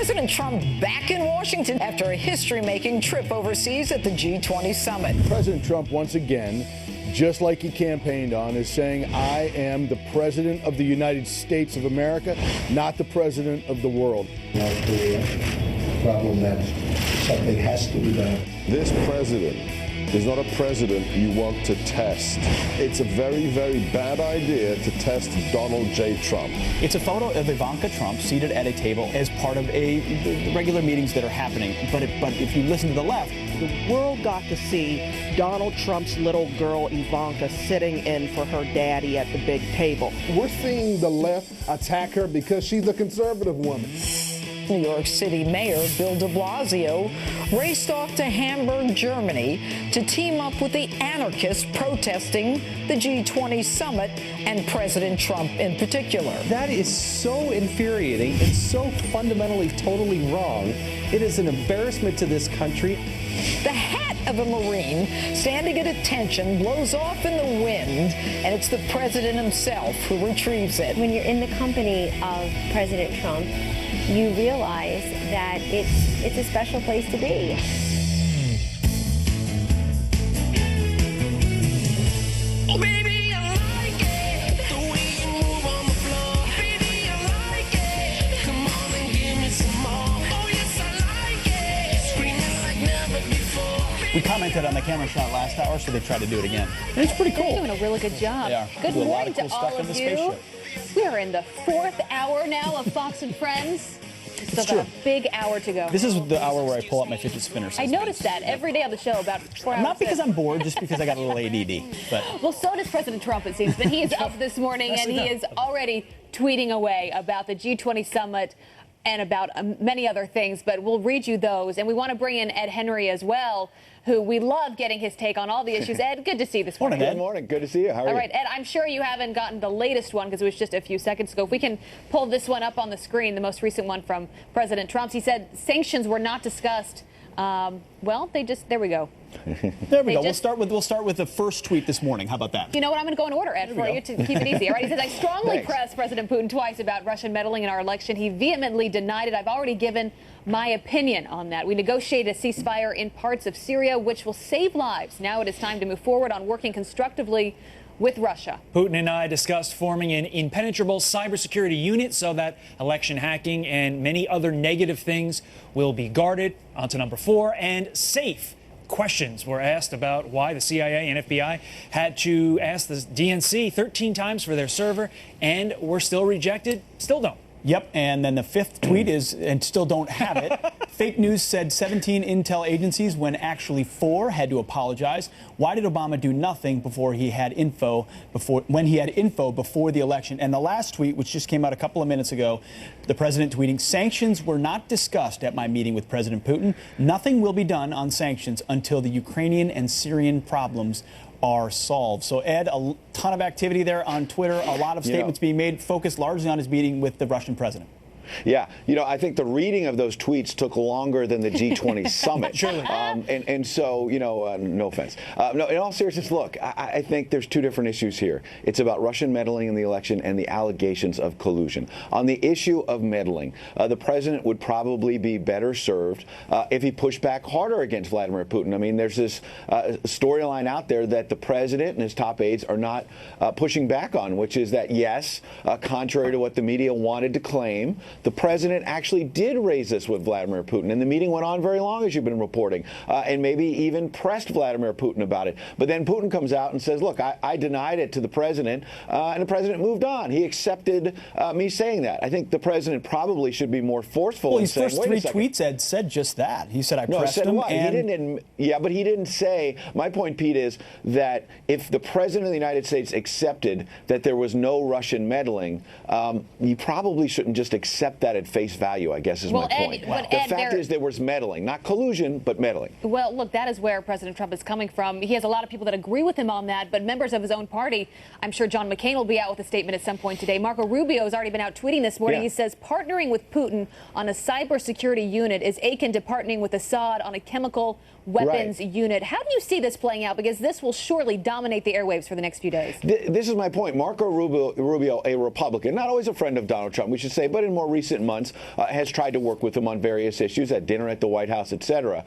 President Trump back in Washington after a history-making trip overseas at the G20 summit. President Trump once again, just like he campaigned on, is saying, I am the president of the United States of America, not the president of the world. North Korea, problem that something has to be done. This president is not a president you want to test. It's a very, very bad idea to test Donald J. Trump. It's a photo of Ivanka Trump seated at a table as part of the regular meetings that are happening. But if you listen to the left, the world got to see Donald Trump's little girl Ivanka sitting in for her daddy at the big table. We're seeing the left attack her because she's a conservative woman. New York City Mayor Bill de Blasio raced off to Hamburg, Germany to team up with the anarchists protesting the G20 summit and President Trump in particular. That is so infuriating. It's so fundamentally totally wrong. It is an embarrassment to this country. The hat of a Marine standing at attention blows off in the wind, and it's the president himself who retrieves it. When you're in the company of President Trump, you realize that it's a special place to be. Oh, baby, I like it, the way you move on the floor. Baby, I like it, come on and give me some more. Oh, yes, I like it, screaming like never before. we commented on the camera shot last hour, so they tried to do it again. And it's pretty cool. They're doing a really good job. They are. Good Do a lot morning of cool to stuff all in the of you. spaceship. We are in the 4th hour now of Fox and Friends. Still got a big hour to go. This is the hour where I pull out my 50 spinner system. I noticed that every day on the show, about 4 hours. Not because I'm bored, just because I got a little ADD. But well, so does President Trump, it seems. But he is up this morning, and he is already tweeting away about the G20 summit and about many other things. But we'll read you those. And we want to bring in Ed Henry as well, who we love getting his take on all the issues. Ed, good to see you this morning. Good morning. Good to see you. How are you? All right, Ed, I'm sure you haven't gotten the latest one because it was just a few seconds ago. If we can pull this one up on the screen, the most recent one from President Trump. He said sanctions were not discussed. Well, there we go. There we go. We'll start with the first tweet this morning. How about that? You know what? I'm going to go in order, Ed, for you to keep it easy. All right. He says, I strongly pressed President Putin twice about Russian meddling in our election. He vehemently denied it. I've already given my opinion on that. We negotiated a ceasefire in parts of Syria, which will save lives. Now it is time to move forward on working constructively with Russia. Putin and I discussed forming an impenetrable cybersecurity unit so that election hacking and many other negative things will be guarded. On to number 4, and safe. Questions were asked about why the CIA and FBI had to ask the DNC 13 times for their server and were still rejected. Still don't. Yep, and then the 5th tweet is, and still don't have it. Fake news said 17 intel agencies when actually 4 had to apologize. Why did Obama do nothing before he had info when he had info before the election? And the last tweet, which just came out a couple of minutes ago, the president tweeting, sanctions were not discussed at my meeting with President Putin. Nothing will be done on sanctions until the Ukrainian and Syrian problems are solved. So, Ed, a ton of activity there on Twitter, a lot of statements being made, focused largely on his meeting with the Russian president. Yeah, I think the reading of those tweets took longer than the G20 summit. Surely. And so, no offense. No, in all seriousness, look, I think there's 2 different issues here. It's about Russian meddling in the election and the allegations of collusion. On the issue of meddling, the president would probably be better served if he pushed back harder against Vladimir Putin. I mean, there's this storyline out there that the president and his top aides are not pushing back on, which is that, yes, contrary to what the media wanted to claim, the president actually did raise this with Vladimir Putin, and the meeting went on very long, as you've been reporting, and maybe even pressed Vladimir Putin about it. But then Putin comes out and says, look, I denied it to the president, and the president moved on. He accepted me saying that. I think the president probably should be more forceful. Well, his first 3 tweets had said just that. He said, I pressed him. What? He didn't, but he didn't say, my point, Pete, is that if the president of the United States accepted that there was no Russian meddling, you probably shouldn't just accept that at face value, I guess is my point. The fact is there was meddling, not collusion, but meddling. Well, look, that is where President Trump is coming from. He has a lot of people that agree with him on that, but members of his own party, I'm sure John McCain will be out with a statement at some point today. Marco Rubio has already been out tweeting this morning. He says partnering with Putin on a cybersecurity unit is akin to partnering with Assad on a chemical weapons unit. How do you see this playing out? Because this will surely dominate the airwaves for the next few days. This is my point. Marco Rubio, a Republican, not always a friend of Donald Trump, we should say, but in more recent months has tried to work with them on various issues at dinner at the White House, etc.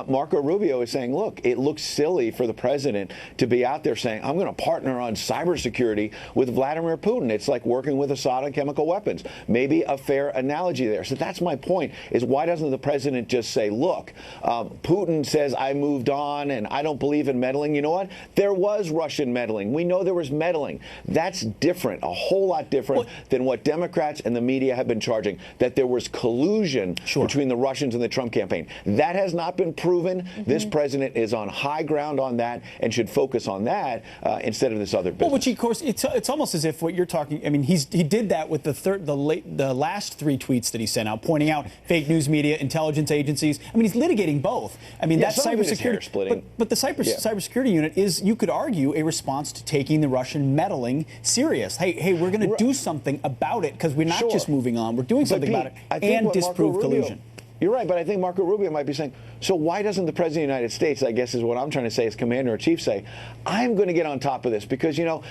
Marco Rubio is saying, look, it looks silly for the president to be out there saying, I'm going to partner on cybersecurity with Vladimir Putin. It's like working with Assad on chemical weapons. Maybe a fair analogy there. So that's my point, is why doesn't the president just say, look, Putin says I moved on and I don't believe in meddling. You know what? There was Russian meddling. We know there was meddling. That's different, a whole lot different than what Democrats and the media have been charging, that there was collusion between the Russians and the Trump campaign. That has not been proven. This president is on high ground on that and should focus on that instead of this other business. Well, which, of course, it's almost as if what you're talking, I mean, he did that with the last 3 tweets that he sent out, pointing out fake news media, intelligence agencies. I mean, he's litigating both. I mean, that's cybersecurity. But the cybersecurity unit is, you could argue, a response to taking the Russian meddling serious. Hey, we're going to do something about it, because we're not just moving on. We're doing something about it and disprove collusion. You're right, but I think Marco Rubio might be saying, so why doesn't the President of the United States, I guess is what I'm trying to say as Commander-in-Chief, say, I'm going to get on top of this? Because, you know,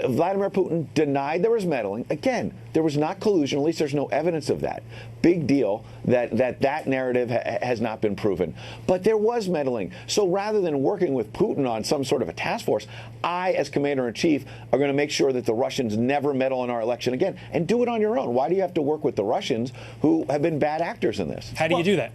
Vladimir Putin denied there was meddling. Again, there was not collusion. At least there's no evidence of that. Big deal that narrative has not been proven. But there was meddling. So rather than working with Putin on some sort of a task force, I, as Commander-in-Chief, are going to make sure that the Russians never meddle in our election again. And do it on your own. Why do you have to work with the Russians, who have been bad actors in this? How do you do that?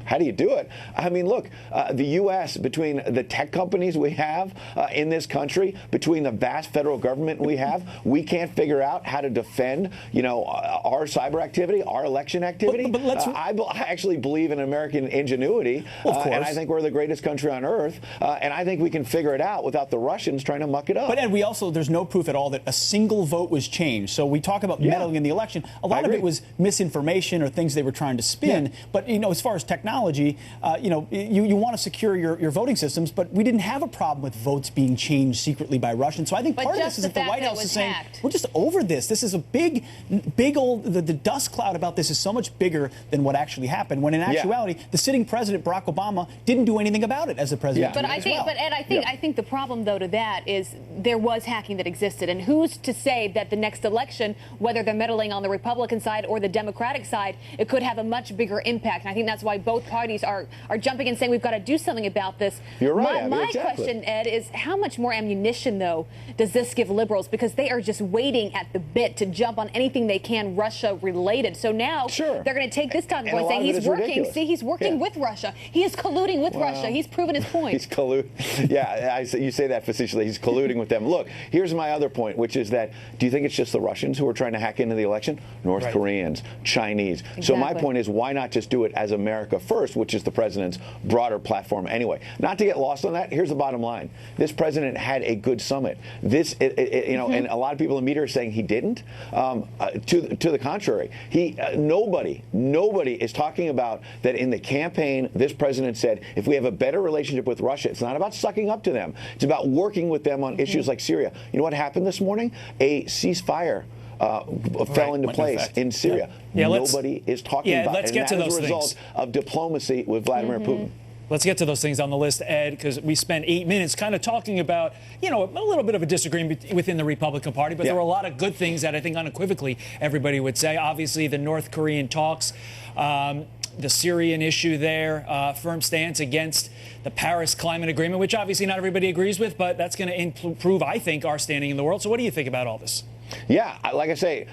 How do you do it? I mean, look, the U.S., between the tech companies we have in this country, between the vast federal government we have, we can't figure out how to defend, you know, our cyber activity, our election activity. But I actually believe in American ingenuity, and I think we're the greatest country on earth, and I think we can figure it out without the Russians trying to muck it up. But, Ed, we also, there's no proof at all that a single vote was changed. So we talk about meddling in the election. A lot of it was misinformation or things they were trying to spin. But, you know, as far as technology, you know, you want to secure your voting systems, but we didn't have a problem with votes being changed secretly by Russians. So I think part of this is that the White House is saying, we're just over this. This is a big old, the dust cloud about this is so much bigger than what actually happened, when in actuality, the sitting president, Barack Obama, didn't do anything about it as the president. But I think, Ed, I think the problem, though, to that is there was hacking that existed. And who's to say that the next election, whether they're meddling on the Republican side or the Democratic side, it could have a much bigger impact. And I think that's why both parties are jumping and saying we've got to do something about this. You're right. My question, Ed, is how much more ammunition, though, does this give liberals? Because they are just waiting at the bit to jump on anything they can Russia-related. So now they're going to take this time and say he's working. Ridiculous. See, he's working with Russia. He is colluding with Russia. He's proven his point. He's colluding. Yeah, you say that facetiously. He's colluding with them. Look, here's my other point, which is that, do you think it's just the Russians who are trying to hack into the election? North Koreans, Chinese. Exactly. So my point is, why not just do it as America first, which is the president's broader platform anyway? Not to get lost on that, here's the bottom line. This president had a good summit. This, you know, and a lot of people in the media are saying he didn't. To the contrary, nobody is talking about that in the campaign. This president said, if we have a better relationship with Russia, it's not about sucking up to them. It's about working with them on issues like Syria. You know what happened this morning? A ceasefire fell into place in Syria. Nobody is talking about it. Let's get to those things. As a result of diplomacy with Vladimir Putin. Let's get to those things on the list, Ed, because we spent 8 minutes kind of talking about, you know, a little bit of a disagreement within the Republican Party, but there were a lot of good things that I think unequivocally everybody would say. Obviously, the North Korean talks, the Syrian issue there, firm stance against the Paris Climate Agreement, which obviously not everybody agrees with, but that's going to improve, I think, our standing in the world. So what do you think about all this? Yeah, like I say,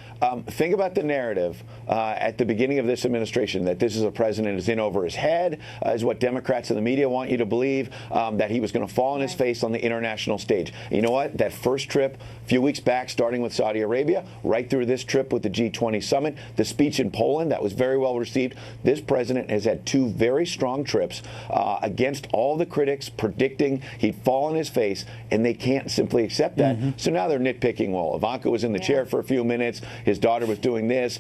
think about the narrative at the beginning of this administration, that this is a president who's in over his head, is what Democrats and the media want you to believe, that he was going to fall on his face on the international stage. You know what? That first trip a few weeks back, starting with Saudi Arabia, right through this trip with the G20 summit, the speech in Poland, that was very well received. This president has had 2 very strong trips against all the critics, predicting he'd fall on his face, and they can't simply accept that. So now they're nitpicking. Well, Ivanka was in the chair for a few minutes. His daughter was doing this.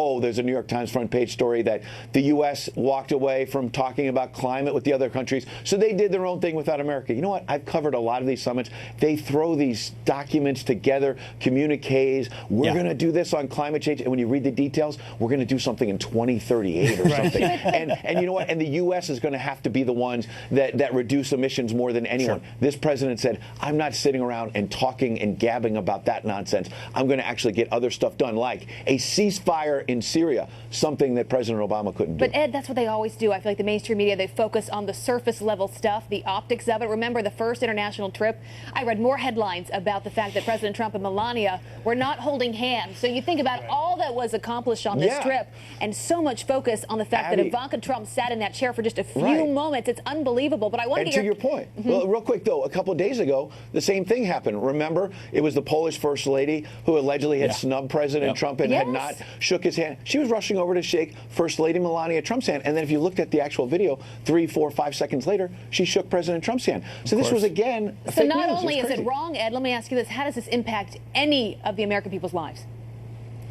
There's a New York Times front page story that the U.S. walked away from talking about climate with the other countries, so they did their own thing without America. You know what? I've covered a lot of these summits. They throw these documents together, communiques. We're going to do this on climate change, and when you read the details, we're going to do something in 2038 or something. And you know what? And the U.S. is going to have to be the ones that reduce emissions more than anyone. This president said, I'm not sitting around and talking and gabbing about that nonsense. I'm going to actually get other stuff done, like a ceasefire in Syria, something that President Obama couldn't do. But Ed, that's what they always do. I feel like the mainstream media, they focus on the surface level stuff, the optics of it. Remember the first international trip? I read more headlines about the fact that President Trump and Melania were not holding hands. So you think about all that was accomplished on this trip, and so much focus on the fact that Ivanka Trump sat in that chair for just a few moments. It's unbelievable. But I want to get your point. Well, real quick though, a couple of days ago, the same thing happened. Remember, it was the Polish First Lady who allegedly had snubbed President Trump and had not shook his hand. She was rushing over to shake First Lady Melania Trump's hand, and then if you looked at the actual video, 3, 4, 5 seconds later, she shook President Trump's hand. So this was again so not only is it wrong, Ed, let me ask you this: how does this impact any of the American people's lives?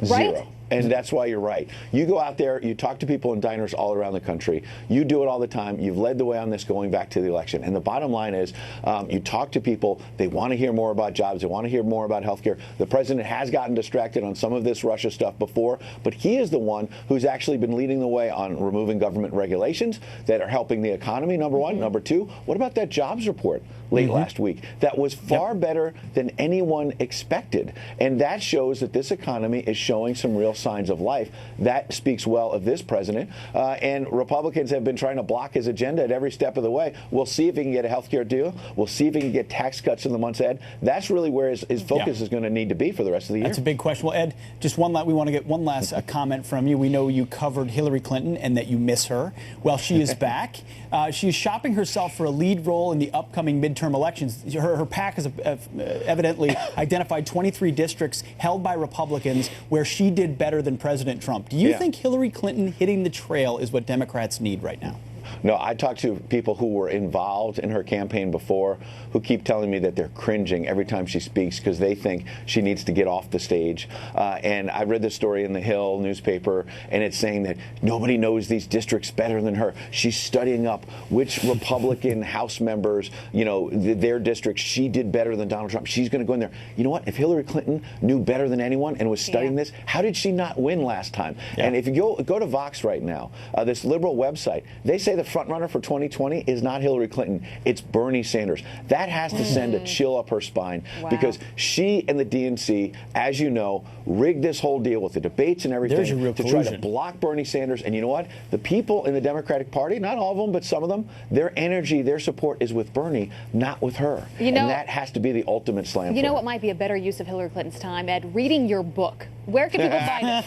Zero. And that's why you're right. You go out there, you talk to people in diners all around the country. You do it all the time. You've led the way on this going back to the election. And the bottom line is you talk to people. They want to hear more about jobs. They want to hear more about health care. The president has gotten distracted on some of this Russia stuff before, but he is the one who's actually been leading the way on removing government regulations that are helping the economy, number one. Number two, what about that jobs report late last week? That was far better than anyone expected. And that shows that this economy is showing some real signs of life. That speaks well of this president. And Republicans have been trying to block his agenda at every step of the way. We'll see if he can get a health care deal. We'll see if he can get tax cuts in the months ahead. That's really where his focus is going to need to be for the rest of the year. That's a big question. Well, Ed, just we want to get one last comment from you. We know you covered Hillary Clinton and that you miss her. Well, she is back. She is shopping herself for a lead role in the upcoming midterm elections. Her PAC has evidently identified 23 districts held by Republicans where she did better than President Trump. Do you think Hillary Clinton hitting the trail is what Democrats need right now? No, I talked to people who were involved in her campaign before who keep telling me that they're cringing every time she speaks because they think she needs to get off the stage. And I read this story in the Hill newspaper, and it's saying that nobody knows these districts better than her. She's studying up which Republican House members, their districts, she did better than Donald Trump. She's going to go in there. You know what? If Hillary Clinton knew better than anyone and was studying this, how did she not win last time? And if you go to Vox right now, this liberal website, they say the front runner for 2020 is not Hillary Clinton, it's Bernie Sanders. That has to send a chill up her spine because she and the DNC, as you know, rigged this whole deal with the debates and everything to try to block Bernie Sanders. And you know what? The people in the Democratic Party, not all of them, but some of them, their energy, their support is with Bernie, not with her. And that has to be the ultimate slam. You know what might be a better use of Hillary Clinton's time, Ed? Reading your book. Where can people find it?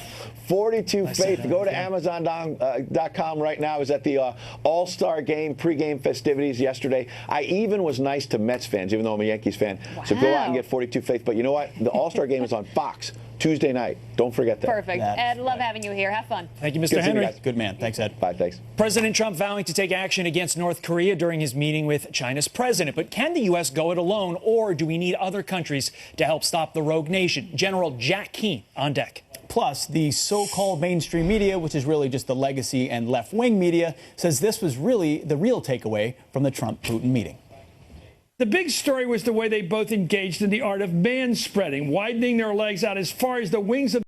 42 Faith. Go to Amazon.com right now. I was at the All-Star Game pregame festivities yesterday. I even was nice to Mets fans, even though I'm a Yankees fan. So go out and get 42 Faith. But you know what? The All-Star Game is on Fox Tuesday night. Don't forget that. Perfect. Ed, love having you here. Have fun. Thank you, Mr. Henry. Good man. Thanks, Ed. Bye, thanks. President Trump vowing to take action against North Korea during his meeting with China's president. But can the U.S. go it alone, or do we need other countries to help stop the rogue nation? General Jack Keane on deck. Plus, the so-called mainstream media, which is really just the legacy and left-wing media, says this was really the real takeaway from the Trump-Putin meeting. The big story was the way they both engaged in the art of man-spreading, widening their legs out as far as the wings of